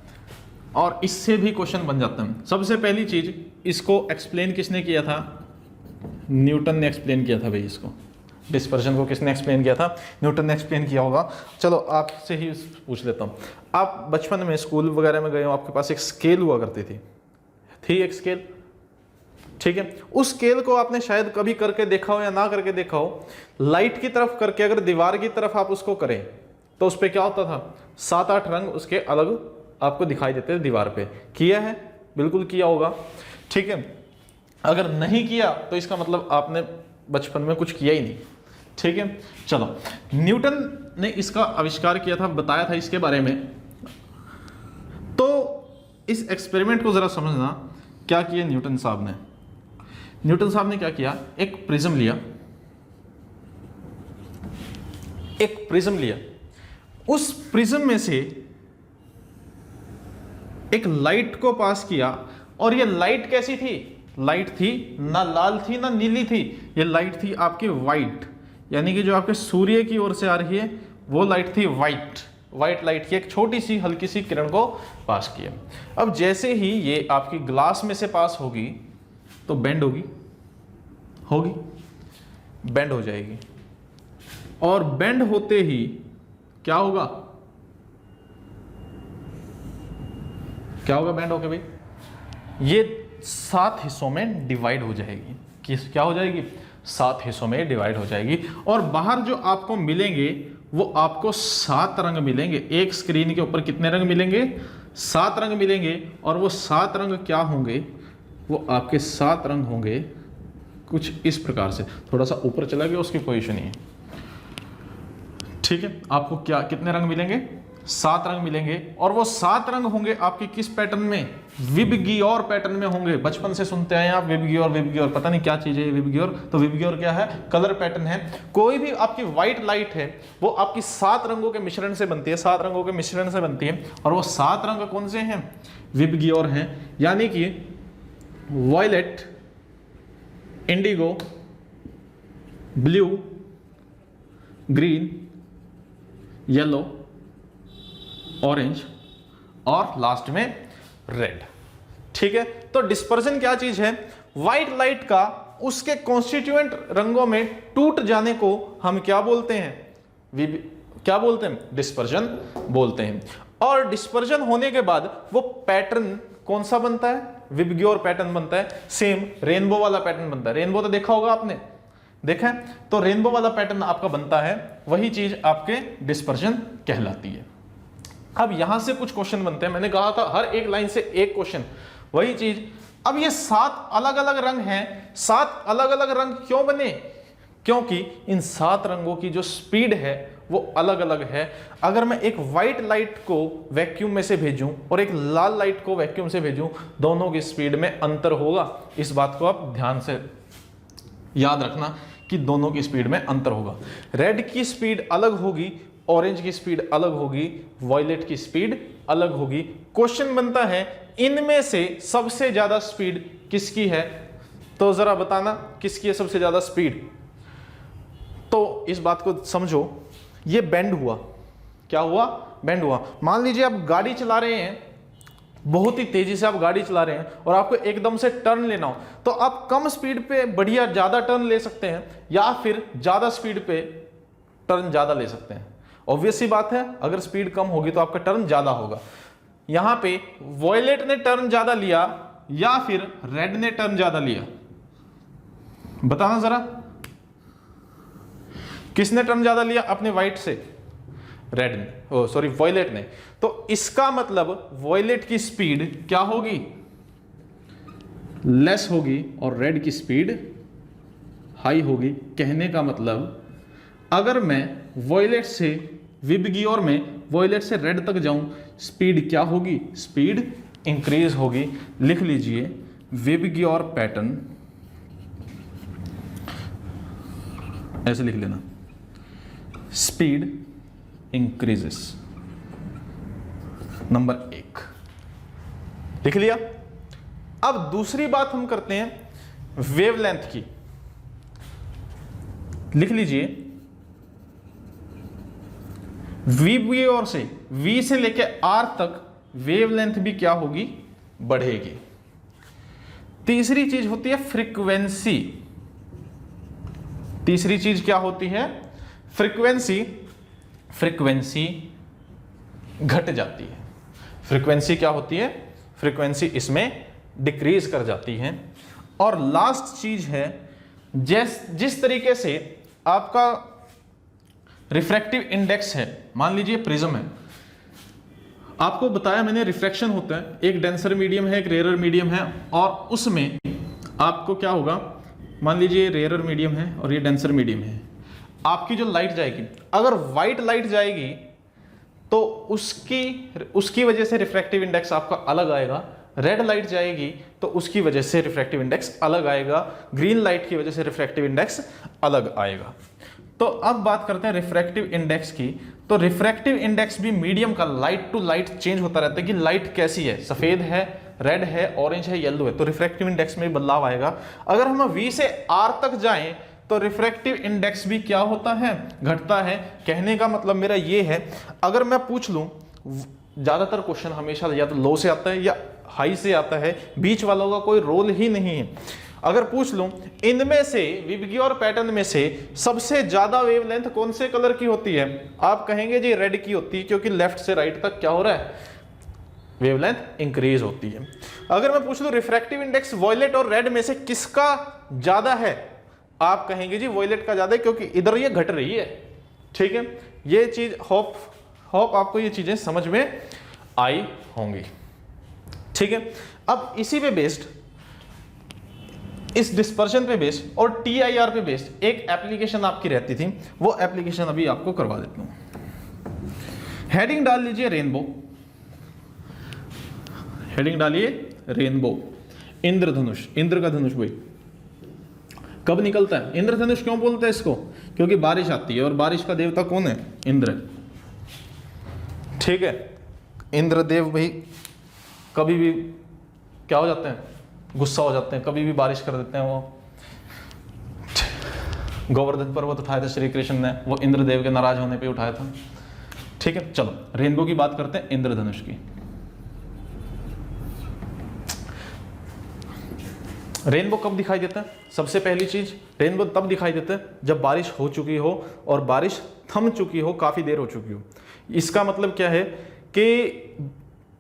और इससे भी क्वेश्चन बन जाता है। सबसे पहली चीज, इसको एक्सप्लेन किसने किया था, न्यूटन ने एक्सप्लेन किया था भाई। इसको डिस्पर्जन को किसने एक्सप्लेन किया था, न्यूटन ने एक्सप्लेन किया होगा। चलो आपसे ही पूछ लेता हूँ, आप बचपन में स्कूल वगैरह में गए हो, आपके पास एक स्केल हुआ करती थी एक स्केल, ठीक है। उस स्केल को आपने शायद कभी करके देखा हो या ना करके देखा हो। लाइट की तरफ करके अगर दीवार की तरफ आप उसको करें तो उस पर क्या होता था, 7-8 रंग उसके अलग आपको दिखाई देते थे दीवार पे। किया है, बिल्कुल किया होगा, ठीक है। अगर नहीं किया तो इसका मतलब आपने बचपन में कुछ किया ही नहीं, ठीक है। चलो, न्यूटन ने इसका आविष्कार किया था, बताया था इसके बारे में। तो इस एक्सपेरिमेंट को जरा समझना, क्या किया न्यूटन साहब ने। न्यूटन साहब ने क्या किया, एक प्रिज्म लिया, एक प्रिज्म लिया, उस प्रिज्म में से एक लाइट को पास किया। और ये लाइट कैसी थी, लाइट थी ना लाल थी ना नीली थी, ये लाइट थी आपकी वाइट, यानी कि जो आपके सूर्य की ओर से आ रही है वो लाइट थी वाइट, वाइट लाइट की एक छोटी सी हल्की सी किरण को पास किया। अब जैसे ही ये आपकी ग्लास में से पास होगी तो बेंड होगी, बेंड हो जाएगी। और बेंड होते ही क्या होगा, क्या होगा बेंड होके भाई, ये 7 हिस्सों में डिवाइड हो जाएगी। क्या हो जाएगी, 7 हिस्सों में डिवाइड हो जाएगी। और बाहर जो आपको मिलेंगे वो आपको 7 रंग मिलेंगे। एक स्क्रीन के ऊपर कितने रंग मिलेंगे? 7 रंग मिलेंगे। और वो 7 रंग क्या होंगे? वो आपके 7 रंग होंगे कुछ इस प्रकार से। थोड़ा सा ऊपर चला गया, उसकी पोजीशन ही है, ठीक है। आपको क्या कितने रंग मिलेंगे? 7 रंग मिलेंगे। और वो 7 रंग होंगे आपके किस पैटर्न में? विबग्योर पैटर्न में होंगे। बचपन से सुनते आए आप विबग्योर विबग्योर, पता नहीं क्या चीज है विबग्योर। तो विबग्योर क्या है? कलर पैटर्न है। कोई भी आपकी व्हाइट लाइट है वो आपकी 7 रंगों के मिश्रण से बनती है, 7 रंगों के मिश्रण से बनती है। और वो 7 रंग कौन से हैं? विबग्योर हैं। यानी कि violet, indigo, blue, green, yellow, orange और लास्ट में रेड, ठीक है। तो डिस्पर्जन क्या चीज है? व्हाइट लाइट का उसके कॉन्स्टिट्यूएंट रंगों में टूट जाने को हम क्या बोलते हैं? क्या बोलते हैं? डिस्पर्जन बोलते हैं। और डिस्पर्जन होने के बाद वो पैटर्न कौन सा बनता है? विबग्योर पैटर्न बनता है। सेम रेनबो वाला पैटर्न बनता है। रेनबो तो देखा होगा आपने, देखा है? तो रेनबो वाला पैटर्न आपका बनता है, वही चीज आपके डिस्पर्जन कहलाती है। अब यहां से कुछ क्वेश्चन बनते हैं। मैंने कहा था हर एक लाइन से एक क्वेश्चन, वही चीज। अब ये 7 अलग अलग रंग हैं। 7 अलग अलग रंग क्यों बने? क्योंकि इन 7 रंगों की जो स्पीड है वो अलग अलग है। अगर मैं एक व्हाइट लाइट को वैक्यूम में से भेजूं और एक लाल लाइट को वैक्यूम से भेजूं, दोनों की स्पीड में अंतर होगा। इस बात को आप ध्यान से याद रखना कि दोनों की स्पीड में अंतर होगा। रेड की स्पीड अलग होगी, ऑरेंज की स्पीड अलग होगी, वॉयलेट की स्पीड अलग होगी। क्वेश्चन बनता है इनमें से सबसे ज्यादा स्पीड किसकी है? तो जरा बताना किसकी है सबसे ज्यादा स्पीड। तो इस बात को समझो, ये बेंड हुआ। क्या हुआ? बेंड हुआ। मान लीजिए आप गाड़ी चला रहे हैं, बहुत ही तेजी से आप गाड़ी चला रहे हैं और आपको एकदम से टर्न लेना हो, तो आप कम स्पीड पे बढ़िया ज्यादा टर्न ले सकते हैं या फिर ज्यादा स्पीड पे टर्न ज्यादा ले सकते हैं। ऑब्वियस सी बात है, अगर स्पीड कम होगी तो आपका टर्न ज्यादा होगा। यहां पे वॉयलेट ने टर्न ज्यादा लिया या फिर रेड ने टर्न ज्यादा लिया? बताना जरा, किसने टर्न ज्यादा लिया अपने व्हाइट से? रेड ने, सॉरी वॉयलेट ने। तो इसका मतलब वॉयलेट की स्पीड क्या होगी? लेस होगी और रेड की स्पीड हाई होगी। कहने का मतलब अगर मैं वॉयलेट से विबग्योर में वॉयलेट से रेड तक जाऊं, स्पीड क्या होगी? स्पीड इंक्रीज होगी। लिख लीजिए विबग्योर पैटर्न, ऐसे लिख लेना, स्पीड इंक्रीजेस। नंबर 1 लिख लिया। अब दूसरी बात हम करते हैं वेवलेंथ की। लिख लीजिए विबग्योर से, V से लेके R तक वेवलेंथ भी क्या होगी? बढ़ेगी। तीसरी चीज होती है फ्रीक्वेंसी। तीसरी चीज क्या होती है? फ्रीक्वेंसी। फ्रीक्वेंसी घट जाती है। फ्रीक्वेंसी क्या होती है? फ्रीक्वेंसी इसमें डिक्रीज कर जाती है। और लास्ट चीज है जिस तरीके से आपका रिफ्रैक्टिव इंडेक्स है, मान लीजिए प्रिज्म है, आपको बताया मैंने रिफ्रैक्शन होता है, एक डेंसर मीडियम है, एक रेयरर मीडियम है, और उसमें आपको क्या होगा, मान लीजिए रेयरर मीडियम है और ये डेंसर मीडियम है, आपकी जो लाइट जाएगी, अगर व्हाइट लाइट जाएगी तो उसकी वजह से रिफ्रैक्टिव इंडेक्स आपका अलग आएगा, रेड लाइट जाएगी तो उसकी वजह से रिफ्रैक्टिव इंडेक्स अलग आएगा, ग्रीन लाइट की वजह से रिफ्रैक्टिव इंडेक्स अलग आएगा। तो अब बात करते हैं रिफ्रैक्टिव इंडेक्स की। तो रिफ्रैक्टिव इंडेक्स भी मीडियम का लाइट टू लाइट चेंज होता रहता है कि लाइट कैसी है, सफेद है, रेड है, ऑरेंज है, येलो है, तो रिफ्रैक्टिव इंडेक्स में बदलाव आएगा। अगर हम V से R तक जाएं तो रिफ्रैक्टिव इंडेक्स भी क्या होता है, घटता है। कहने का मतलब मेरा ये है, अगर मैं पूछ लूं, ज्यादातर क्वेश्चन हमेशा या तो लो से आता है या हाई से आता है, बीच वालों का कोई रोल ही नहीं है। अगर पूछ लूं इनमें से विबग्योर पैटर्न में से सबसे ज्यादा वेवलेंथ कौन से कलर की होती है, आप कहेंगे जी रेड की होती है, क्योंकि लेफ्ट से राइट तक क्या हो रहा है, वेवलेंथ इंक्रीज होती है। अगर मैं पूछ लूं रिफ्रैक्टिव इंडेक्स वॉयलेट और रेड में से किसका ज्यादा है, आप कहेंगे जी वॉयलेट का ज्यादा है क्योंकि इधर ये घट रही है। ठीक है, ये चीज होप आपको ये चीजें समझ में आई होंगी। ठीक है, अब इसी पे बेस्ड, इस डिस्पर्शन पे बेस्ड और TIR पे बेस्ड एक एप्लीकेशन आपकी रहती थी, वो एप्लीकेशन अभी आपको करवा देता हूं। हेडिंग डाल लीजिए रेनबो, हेडिंग डालिए रेनबो, इंद्रधनुष, इंद्र का धनुष भाई कब निकलता है? इंद्रधनुष क्यों बोलते हैं इसको? क्योंकि बारिश आती है और बारिश का देवता कौन है? इंद्र। ठीक है, इंद्रदेव भाई कभी भी क्या हो जाते हैं? गुस्सा हो जाते हैं, कभी भी बारिश कर देते हैं। वो गोवर्धन पर्वत उठाया था श्री कृष्ण ने, वो इंद्रदेव के नाराज होने पे उठाया था। ठीक है, चलो रेनबो की बात करते हैं, इंद्रधनुष की। रेनबो कब दिखाई देता है? सबसे पहली चीज, रेनबो तब दिखाई देता है जब बारिश हो चुकी हो और बारिश थम चुकी हो, काफी देर हो चुकी हो। इसका मतलब क्या है कि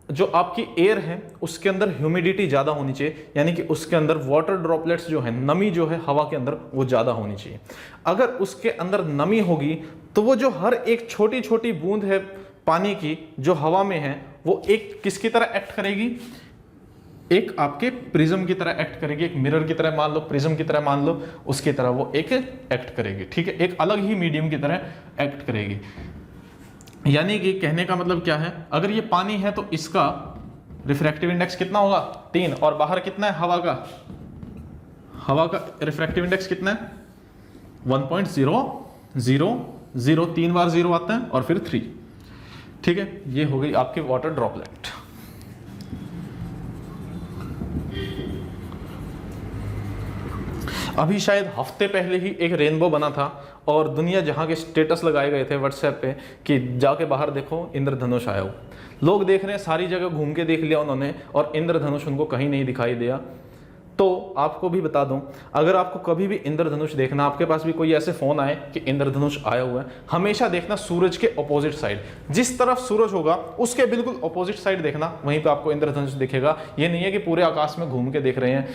जो आपकी एयर है उसके अंदर ह्यूमिडिटी ज्यादा होनी चाहिए, यानी कि उसके अंदर वाटर ड्रॉपलेट्स जो है, नमी जो है हवा के अंदर, वो ज्यादा होनी चाहिए। अगर उसके अंदर नमी होगी तो वो जो हर एक छोटी छोटी बूंद है पानी की जो हवा में है, वो एक किसकी तरह एक्ट करेगी? एक आपके प्रिज्म की तरह एक्ट करेगी, एक मिरर की तरह मान लो, प्रिज्म की तरह मान लो, उसकी तरह वो एक एक्ट करेगी। ठीक है, एक अलग ही मीडियम की तरह एक्ट करेगी। यानी कि कहने का मतलब क्या है, अगर ये पानी है तो इसका रिफ्रैक्टिव इंडेक्स कितना होगा? 3, और बाहर कितना है हवा का? हवा का रिफ्रैक्टिव इंडेक्स कितना है? 1.000, 3 बार 0 आता है और फिर 3। ठीक है, ये हो गई आपके वाटर ड्रॉपलेट। अभी शायद हफ्ते पहले ही एक रेनबो बना था और दुनिया जहां के स्टेटस लगाए गए थे व्हाट्सएप पे कि जाके बाहर देखो इंद्रधनुष आया हो। लोग देख रहे हैं, सारी जगह घूम के देख लिया उन्होंने और इंद्रधनुष उनको कहीं नहीं दिखाई दिया। तो आपको भी बता दूं, अगर आपको कभी भी इंद्रधनुष देखना, आपके पास भी कोई ऐसे फोन आए कि इंद्रधनुष आया हुआ है, हमेशा देखना सूरज के ऑपोजिट साइड। जिस तरफ सूरज होगा उसके बिल्कुल ऑपोजिट साइड देखना, वहीं पे आपको इंद्रधनुष दिखेगा। ये नहीं है कि पूरे आकाश में घूम के देख रहे हैं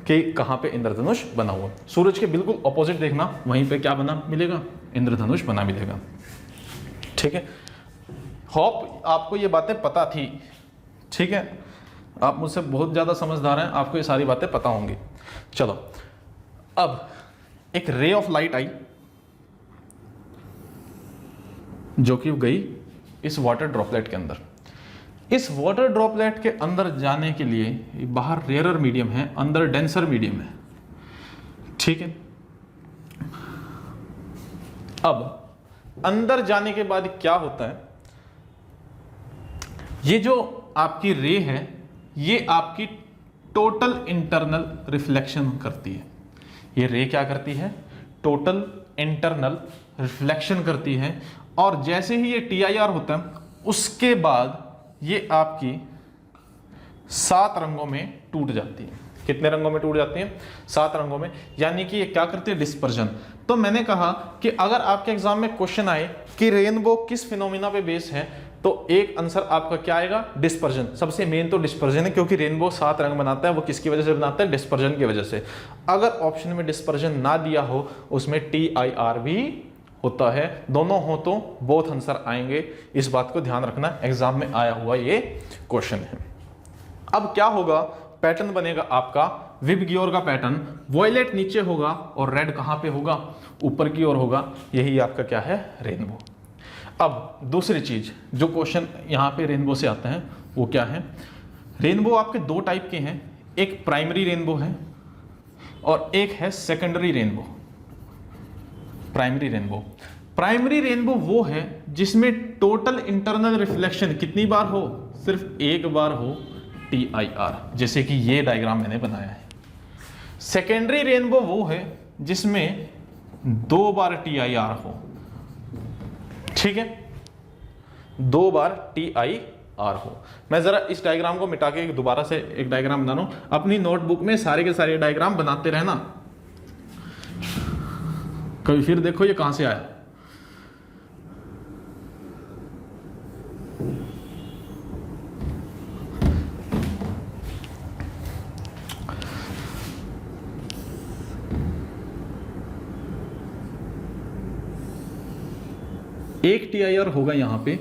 कि कहां पे इंद्रधनुष बना हुआ। सूरज के बिल्कुल ऑपोजिट देखना, वहीं पे क्या बना मिलेगा? इंद्रधनुष बना मिलेगा। ठीक है, होप आपको ये बातें पता थी। ठीक है, आप मुझसे बहुत ज्यादा समझदार हैं, आपको ये सारी बातें पता होंगी। चलो, अब एक रे ऑफ लाइट आई जो कि गई इस वाटर ड्रॉपलेट के अंदर। इस वाटर ड्रॉपलेट के अंदर जाने के लिए बाहर रेयरर मीडियम है, अंदर डेंसर मीडियम है। ठीक है, अब अंदर जाने के बाद क्या होता है, ये जो आपकी रे है ये आपकी टोटल इंटरनल रिफ्लेक्शन करती है। ये रे क्या करती है? टोटल इंटरनल रिफ्लेक्शन करती है। और जैसे ही ये TIR होता है उसके बाद ये आपकी 7 रंगों में टूट जाती है। कितने रंगों में टूट जाती है? 7 रंगों में। यानी कि ये क्या करती है? डिस्पर्जन। तो मैंने कहा कि अगर आपके एग्जाम में क्वेश्चन आए कि रेनबो किस फिनोमिना पे बेस है, तो एक आंसर आपका क्या आएगा? डिस्पर्जन। सबसे मेन तो डिस्पर्जन है, क्योंकि रेनबो 7 रंग बनाता है, वो किसकी वजह से बनाता है? डिस्पर्जन की वजह से। अगर ऑप्शन में डिस्पर्जन ना दिया हो, उसमें TIR भी होता है। दोनों हो तो बोथ आंसर आएंगे, इस बात को ध्यान रखना, एग्जाम में आया हुआ ये क्वेश्चन है। अब क्या होगा? पैटर्न बनेगा आपका विबग्योर का पैटर्न। वॉयलेट नीचे होगा और रेड कहां पे होगा? ऊपर की ओर होगा। यही आपका क्या है? रेनबो। अब दूसरी चीज जो क्वेश्चन यहां पे रेनबो से आता है वो क्या है? रेनबो आपके 2 टाइप के हैं, एक प्राइमरी रेनबो है और एक है सेकेंडरी रेनबो। प्राइमरी रेनबो वो है जिसमें टोटल इंटरनल रिफ्लेक्शन कितनी बार हो? सिर्फ एक बार हो, TIR, जैसे कि ये डायग्राम मैंने बनाया है। सेकेंडरी रेनबो वो है जिसमें 2 बार TIR हो। ठीक है, 2 बार TIR हो। मैं जरा इस डायग्राम को मिटा के दोबारा से एक डायग्राम बना रहा हूं। अपनी नोटबुक में सारे के सारे डायग्राम बनाते रहना, कभी फिर देखो ये कहां से आया। एक TIR होगा यहाँ पे,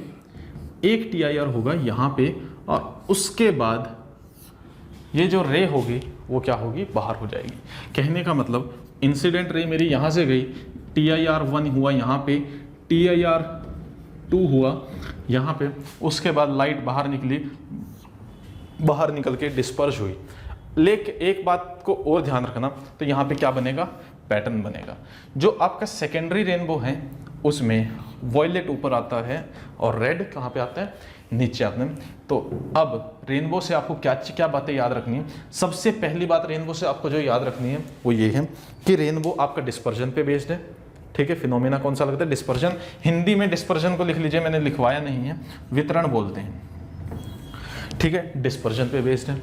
एक TIR होगा यहाँ पे, और उसके बाद ये जो रे होगी वो क्या होगी, बाहर हो जाएगी। कहने का मतलब इंसिडेंट रे मेरी यहाँ से गई, TIR1 हुआ यहाँ पे, TIR2 हुआ यहाँ पे, उसके बाद लाइट बाहर निकली, बाहर निकल के डिस्पर्स हुई। लेकिन एक बात को और ध्यान रखना, तो यहाँ पे क्या बनेगा, पैटर्न बनेगा। जो आपका सेकेंडरी रेनबो है उसमें वॉयलेट ऊपर आता है और रेड कहाँ पे आता है, नीचे आते हैं। तो अब रेनबो से आपको क्या क्या बातें याद रखनी है। सबसे पहली बात रेनबो से आपको जो याद रखनी है वो ये है कि रेनबो आपका डिस्पर्जन पे बेस्ड है, ठीक है। फिनोमेना कौन सा लगता है, डिस्पर्जन। हिंदी में डिस्पर्जन को लिख लीजिए, मैंने लिखवाया नहीं है, वितरण बोलते हैं, ठीक है, डिस्पर्जन पे बेस्ड है।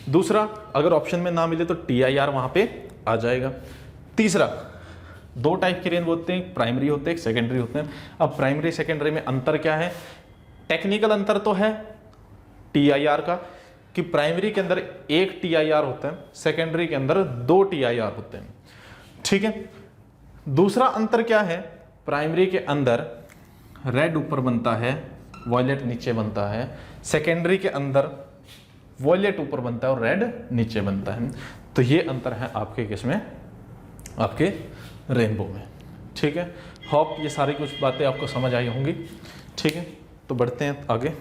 दूसरा, अगर ऑप्शन में ना मिले तो TIR वहाँ पे आ जाएगा। तीसरा, दो टाइप के रेनबो होते हैं, प्राइमरी होते हैं, सेकेंडरी होते हैं। अब प्राइमरी सेकेंडरी में अंतर क्या है, टेक्निकल अंतर तो है TIR का कि प्राइमरी के अंदर एक TIR होता है, सेकेंडरी के अंदर 2 TIR होते हैं, ठीक है। दूसरा अंतर क्या है, प्राइमरी के अंदर रेड ऊपर बनता है, वॉयलेट नीचे बनता है। सेकेंडरी के अंदर वॉयलेट ऊपर बनता है और रेड नीचे बनता है। तो ये अंतर है आपके किसमें, आपके रेनबो में, ठीक है। होप ये सारी कुछ बातें आपको समझ आई होंगी, ठीक है। तो बढ़ते हैं आगे।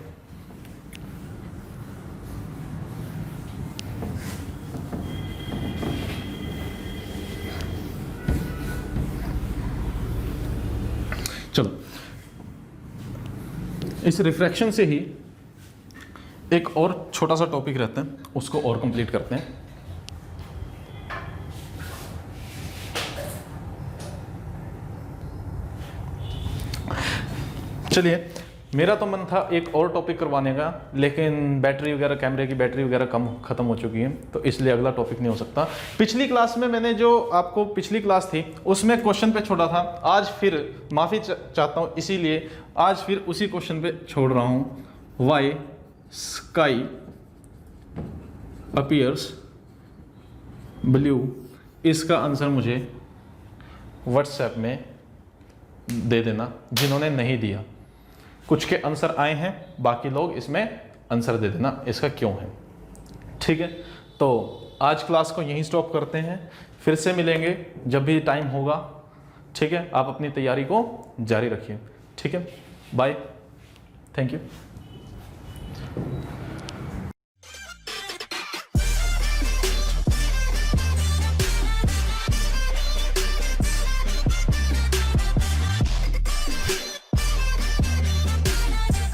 चलो, इस रिफ्रैक्शन से ही एक और छोटा सा टॉपिक रहता है, उसको और कंप्लीट करते हैं। चलिए, मेरा तो मन था एक और टॉपिक करवाने का, लेकिन बैटरी वगैरह, कैमरे की बैटरी वगैरह ख़त्म हो चुकी है, तो इसलिए अगला टॉपिक नहीं हो सकता। पिछली क्लास में मैंने जो आपको, पिछली क्लास थी उसमें क्वेश्चन पे छोड़ा था, आज फिर माफ़ी चाहता हूँ, इसीलिए आज फिर उसी क्वेश्चन पे छोड़ रहा हूँ। वाई स्काई अपीयर्स ब्लू, इसका आंसर मुझे व्हाट्सएप में दे देना जिन्होंने नहीं दिया। कुछ के आंसर आए हैं, बाकी लोग इसमें आंसर दे देना इसका क्यों है, ठीक है। तो आज क्लास को यहीं स्टॉप करते हैं, फिर से मिलेंगे जब भी टाइम होगा, ठीक है। आप अपनी तैयारी को जारी रखिए, ठीक है। Bye, thank you.